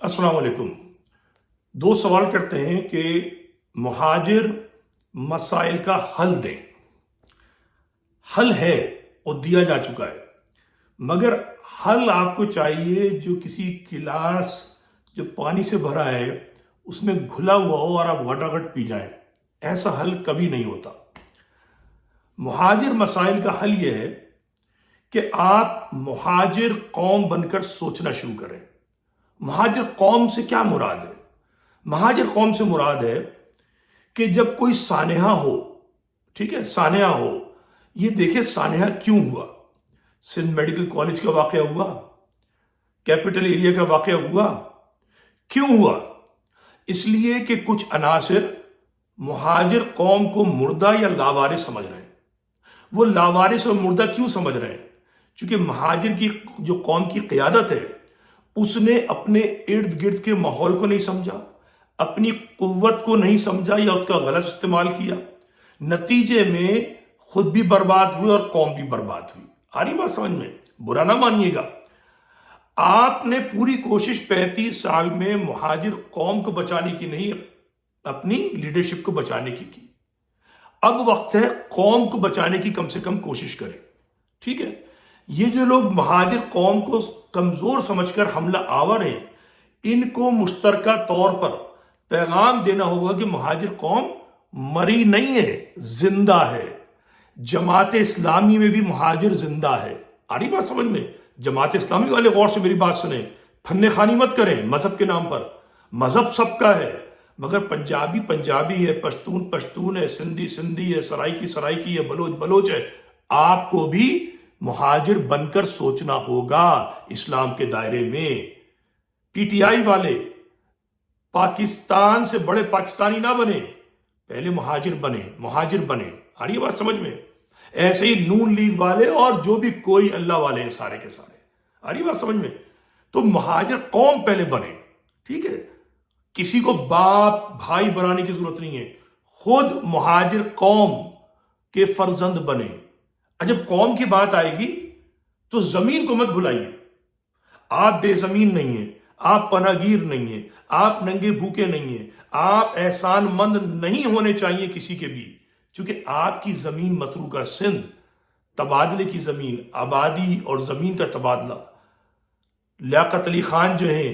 अस्सलाम वालेकुम। दोस्त सवाल करते हैं कि मुहाजिर मसाइल का हल दें। हल है और दिया जा चुका है, मगर हल आपको चाहिए जो किसी गिलास जो पानी से भरा है उसमें घुला हुआ हो और आप घटाघट पी जाएं। ऐसा हल कभी नहीं होता। मुहाजिर मसाइल का हल यह है कि आप मुहाजिर कौम बनकर सोचना शुरू करें। मुहाजिर कौम से क्या मुराद है? मुहाजिर कौम से मुराद है कि जब कोई सानेहा हो, ठीक है, सानेहा हो, ये देखे सानेहा क्यों हुआ। सिंध मेडिकल कॉलेज का वाकया हुआ, कैपिटल एरिया का वाकया हुआ, क्यों हुआ? इसलिए कि कुछ अनासिर मुहाजिर कौम को मुर्दा या लावारिस समझ रहे हैं। वो लावारिस और मुर्दा क्यों समझ रहे हैं? क्योंकि मुहाजिर की जो कौम की क़यादत है उसने अपने इर्द गिर्द के माहौल को नहीं समझा, अपनी कुव्वत को नहीं समझा या उसका गलत इस्तेमाल किया। नतीजे में खुद भी बर्बाद हुए और कौम भी बर्बाद हुई। आ रही बात समझ में? बुरा ना मानिएगा। आपने पूरी कोशिश 35 साल में मुहाजिर कौम को बचाने की नहीं, अपनी लीडरशिप को बचाने की। अब वक्त है कौम को बचाने की कम से कम कोशिश करें। ठीक है, ये जो लोग मुहाजिर कौम को कमजोर समझकर हमला आवर हैं, इनको मुश्तरका तौर पर पैगाम देना होगा कि मुहाजिर कौम मरी नहीं है, जिंदा है। जमात इस्लामी में भी मुहाजिर जिंदा है। आ रही बात समझ में? जमात इस्लामी वाले गौर से मेरी बात सुने, फन्ने खानी मत करें मजहब के नाम पर। मजहब सबका है, मगर पंजाबी पंजाबी है, पश्तून पश्तून है, सिंधी सिंधी है, सराइकी सराइकी है, बलोच बलोच है। आपको भी मुहाजिर बनकर सोचना होगा इस्लाम के दायरे में। पीटीआई वाले पाकिस्तान से बड़े पाकिस्तानी ना बने, पहले मुहाजिर बने। आ रही है बात समझ में? ऐसे ही नून लीग वाले और जो भी कोई अल्लाह वाले हैं सारे के सारे। आ रही है बात समझ में? तो मुहाजिर कौम पहले बने। ठीक है, किसी को बाप भाई बनाने की जरूरत नहीं है, खुद मुहाजिर कौम के फर्जंद बने। जब कौम की बात आएगी तो जमीन को मत भुलाइए। आप बेजमीन नहीं है, आप पनागीर नहीं है, आप नंगे भूखे नहीं है, आप एहसानमंद नहीं होने चाहिए किसी के भी, क्योंकि आपकी जमीन मतरूका सिंध, तबादले की जमीन, आबादी और जमीन का तबादला लियाकत अली खान जो है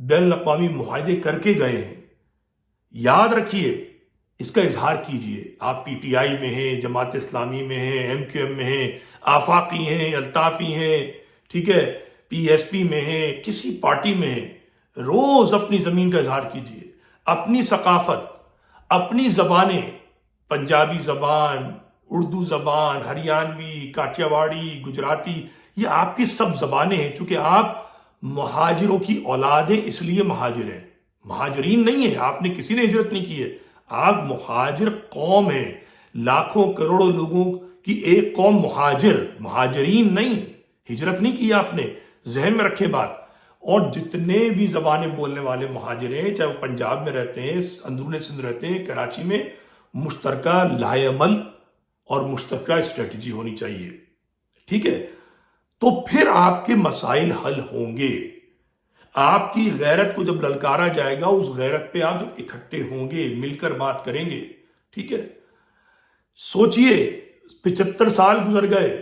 बैन अक़वामी मुआहदे करके गए हैं। याद रखिए, इसका इजहार कीजिए। आप पीटीआई में हैं, जमात इस्लामी में हैं, एमक्यूएम में हैं, आफाकी हैं, अल्ताफी हैं, ठीक है, पीएसपी में हैं, किसी पार्टी में हैं, रोज अपनी जमीन का इजहार कीजिए। अपनी सकाफत, अपनी जबानें, पंजाबी जबान, उर्दू जबान, हरियाणवी, काठियावाड़ी, गुजराती, ये आपकी सब जबानें हैं। चूंकि आप मुहाजिरों की औलाद हैं, इसलिए मुहाजिर हैं, मुहाजिरीन नहीं है। आपने किसी ने हिजरत नहीं की है, आप मुहाजिर कौम है। लाखों करोड़ों लोगों की एक कौम मुहाजिरीन नहीं, हिजरत नहीं की आपने। जहन में रखें बात। और जितने भी जबानें बोलने वाले मुहाजिर हैं, चाहे वो पंजाब में रहते हैं, अंदरूनी सिंध रहते हैं, कराची में, मुश्तरका लाएमल और मुश्तरका स्ट्रेटजी होनी चाहिए। ठीक है, तो फिर आपके मसाइल हल होंगे। आपकी गैरत को जब ललकारा जाएगा, उस गैरत पे आप जब इकट्ठे होंगे, मिलकर बात करेंगे। ठीक है, सोचिए 75 साल गुजर गए,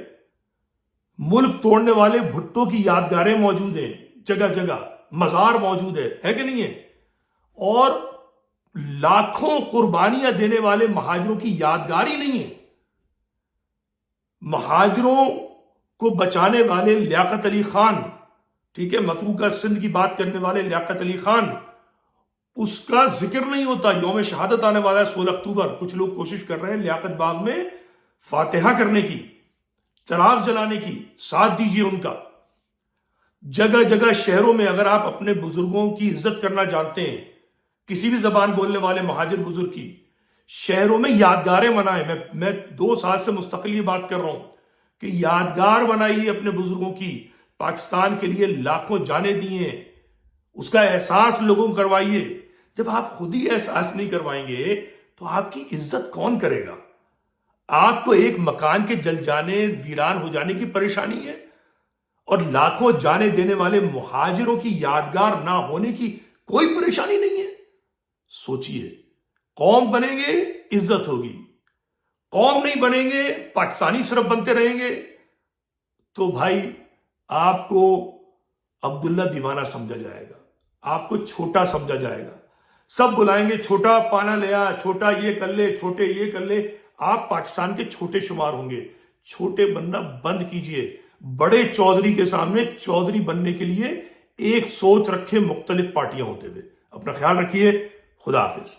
मुल्क तोड़ने वाले भुट्टो की यादगारें मौजूद हैं, जगह जगह मजार मौजूद है कि नहीं है? और लाखों कुर्बानियां देने वाले महाजिरों की यादगार ही नहीं है। महाजिरों को बचाने वाले लियाकत अली खान, ठीक है, मतरूका सिंध की बात करने वाले लियाकत अली खान, उसका जिक्र नहीं होता। यौम शहादत आने वाला है 16 अक्टूबर। कुछ लोग कोशिश कर रहे हैं लियाकत बाग में फातिहा करने की, चराग जलाने की। साथ दीजिए उनका। जगह जगह शहरों में अगर आप अपने बुजुर्गों की इज्जत करना जानते हैं, किसी भी जबान बोलने वाले महाजिर बुजुर्ग की, शहरों में यादगारें बनाए। मैं 2 साल से मुस्तकिल ये बात कर रहा हूं कि यादगार बनाइए अपने बुजुर्गों की। पाकिस्तान के लिए लाखों जाने दिए, उसका एहसास लोगों को करवाइए। जब आप खुद ही एहसास नहीं करवाएंगे तो आपकी इज्जत कौन करेगा? आपको एक मकान के जल जाने, वीरान हो जाने की परेशानी है, اور لاکھوں جانے دینے والے مہاجروں کی یادگار نہ ہونے کی کوئی پریشانی نہیں ہے. سوچئے، قوم بنیں گے عزت ہوگی، قوم نہیں بنیں گے پاکستانی صرف بنتے رہیں گے تو بھائی آپ کو عبداللہ دیوانہ سمجھا جائے گا، آپ کو چھوٹا سمجھا جائے گا. سب بلائیں گے چھوٹا پانا لیا، چھوٹا یہ کر لے، چھوٹے یہ کر لے. آپ پاکستان کے چھوٹے شمار ہوں گے. چھوٹے بننا بند کیجئے. بڑے چودھری کے سامنے چودھری بننے کے لیے ایک سوچ رکھے مختلف پارٹیاں ہوتے ہوئے. اپنا خیال رکھیے. خدا حافظ.